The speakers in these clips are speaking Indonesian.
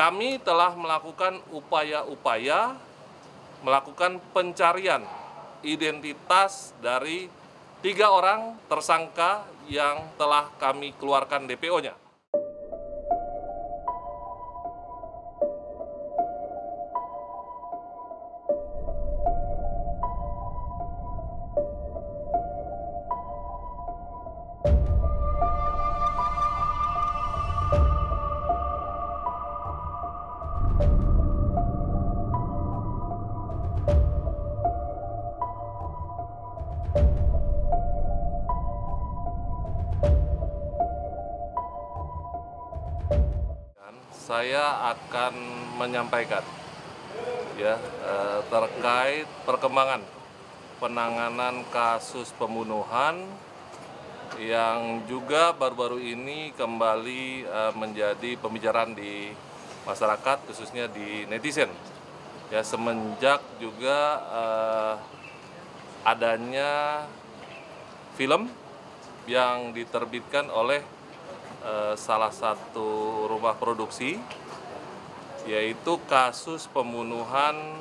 Kami telah melakukan upaya-upaya melakukan pencarian identitas dari 3 orang tersangka yang telah kami keluarkan DPO-nya. Saya akan menyampaikan terkait perkembangan penanganan kasus pembunuhan yang juga baru-baru ini kembali menjadi pembicaraan di masyarakat, khususnya di netizen. Ya, semenjak juga adanya film yang diterbitkan oleh salah satu rumah produksi, yaitu kasus pembunuhan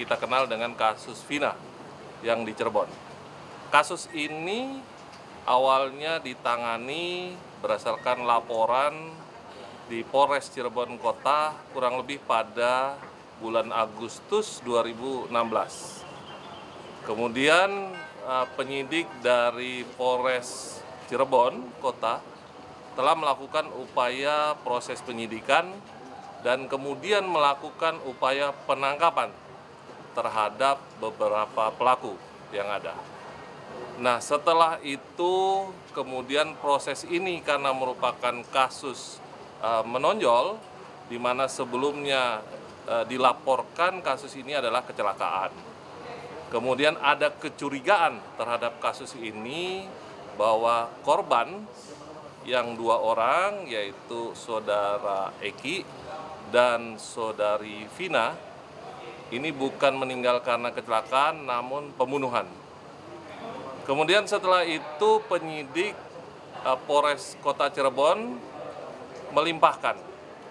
kita kenal dengan kasus Vina yang di Cirebon. Kasus ini awalnya ditangani berdasarkan laporan di Polres Cirebon Kota kurang lebih pada bulan Agustus 2016. Kemudian penyidik dari Polres Cirebon Kota telah melakukan upaya proses penyidikan dan kemudian melakukan upaya penangkapan terhadap beberapa pelaku yang ada. Nah, setelah itu kemudian proses ini karena merupakan kasus menonjol, di mana sebelumnya dilaporkan kasus ini adalah kecelakaan. Kemudian ada kecurigaan terhadap kasus ini bahwa korban yang 2 orang, yaitu saudara Eki dan saudari Vina, ini bukan meninggal karena kecelakaan namun pembunuhan. Kemudian setelah itu penyidik Polres Kota Cirebon melimpahkan,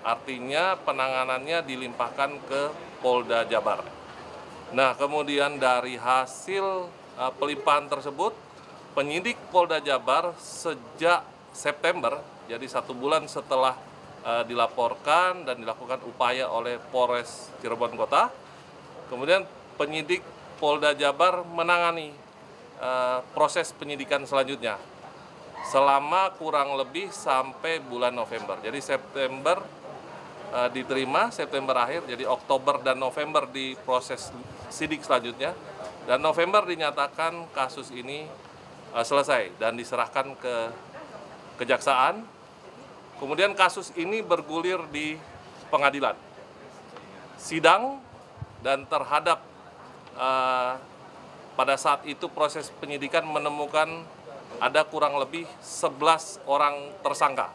artinya penanganannya dilimpahkan ke Polda Jabar. Nah, kemudian dari hasil pelimpahan tersebut, penyidik Polda Jabar sejak September, jadi 1 bulan setelah dilaporkan dan dilakukan upaya oleh Polres Cirebon Kota, kemudian penyidik Polda Jabar menangani proses penyidikan selanjutnya selama kurang lebih sampai bulan November. Jadi September diterima, September akhir, jadi Oktober dan November di proses sidik selanjutnya, dan November dinyatakan kasus ini selesai dan diserahkan ke kejaksaan. Kemudian kasus ini bergulir di pengadilan. Sidang dan terhadap pada saat itu proses penyidikan menemukan ada kurang lebih 11 orang tersangka.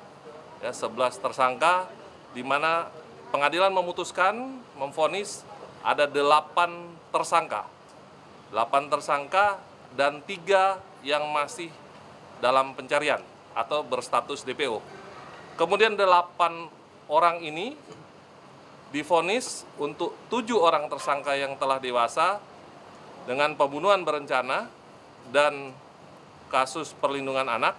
Ya, 11 tersangka, di mana pengadilan memutuskan memvonis ada 8 tersangka. 8 tersangka dan 3 yang masih dalam pencarian atau berstatus DPO. Kemudian 8 orang ini divonis untuk 7 orang tersangka yang telah dewasa dengan pembunuhan berencana dan kasus perlindungan anak,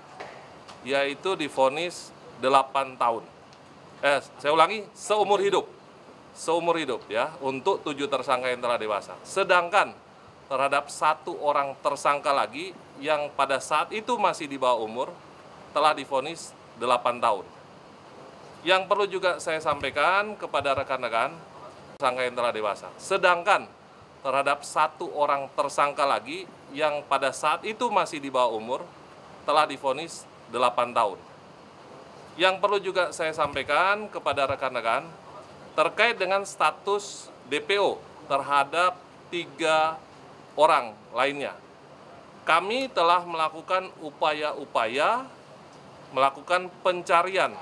yaitu divonis 8 tahun. Saya ulangi, seumur hidup. Seumur hidup ya, untuk 7 tersangka yang telah dewasa. Sedangkan terhadap 1 orang tersangka lagi yang pada saat itu masih di bawah umur telah divonis 8 tahun. Yang perlu juga saya sampaikan kepada rekan-rekan tersangka yang telah dewasa. Sedangkan terhadap 1 orang tersangka lagi yang pada saat itu masih di bawah umur telah divonis 8 tahun. Yang perlu juga saya sampaikan kepada rekan-rekan terkait dengan status DPO terhadap 3 orang lainnya. Kami telah melakukan upaya-upaya melakukan pencarian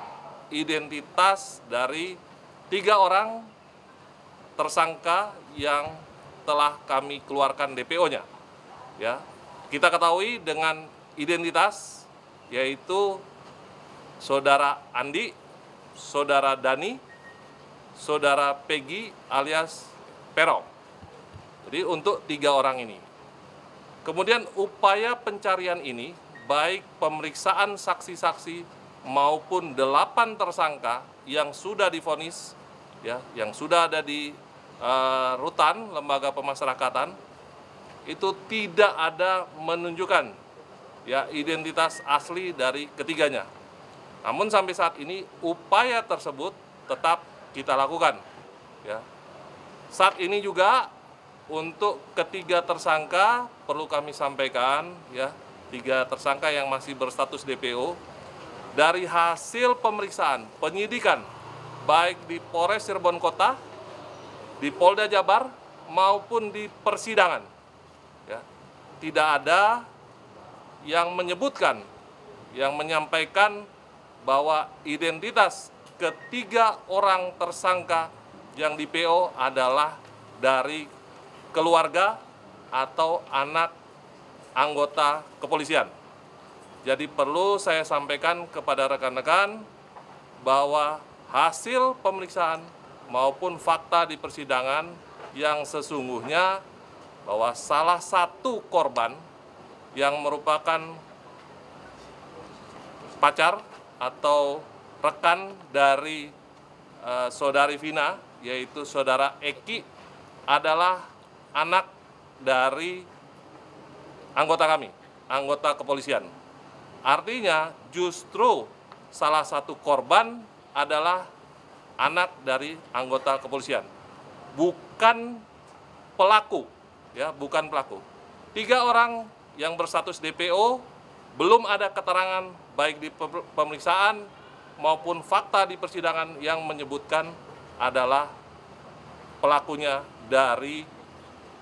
identitas dari 3 orang tersangka yang telah kami keluarkan DPO-nya. Ya, kita ketahui dengan identitas yaitu saudara Andi Saudara Dani, Saudara Peggy alias Peron. Jadi untuk 3 orang ini. Kemudian upaya pencarian ini, baik pemeriksaan saksi-saksi maupun 8 tersangka yang sudah divonis, ya, yang sudah ada di rutan lembaga pemasyarakatan, itu tidak ada menunjukkan ya identitas asli dari ketiganya. Namun sampai saat ini upaya tersebut tetap kita lakukan. Ya. Saat ini juga untuk ketiga tersangka perlu kami sampaikan, ya, 3 tersangka yang masih berstatus DPO, dari hasil pemeriksaan penyidikan baik di Polres Cirebon Kota, di Polda Jabar maupun di persidangan, ya, tidak ada yang menyebutkan, yang menyampaikan bahwa identitas ketiga orang tersangka yang di PO adalah dari keluarga atau anak anggota kepolisian. Jadi perlu saya sampaikan kepada rekan-rekan bahwa hasil pemeriksaan maupun fakta di persidangan yang sesungguhnya bahwa salah satu korban yang merupakan pacar atau rekan dari saudari Vina, yaitu saudara Eki, adalah anak dari anggota kami, anggota kepolisian. Artinya justru salah satu korban adalah anak dari anggota kepolisian, bukan pelaku, ya, bukan pelaku. 3 orang yang berstatus DPO belum ada keterangan baik di pemeriksaan maupun fakta di persidangan yang menyebutkan adalah pelakunya dari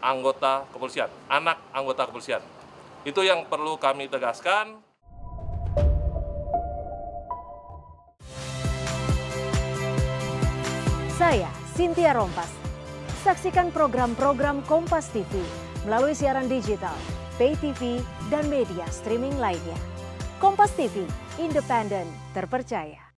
anggota kepolisian, anak anggota kepolisian. Itu yang perlu kami tegaskan. Saya Cynthia Rompas. Saksikan program-program Kompas TV melalui siaran digital, pay TV, dan media streaming lainnya. Kompas TV, independen, terpercaya.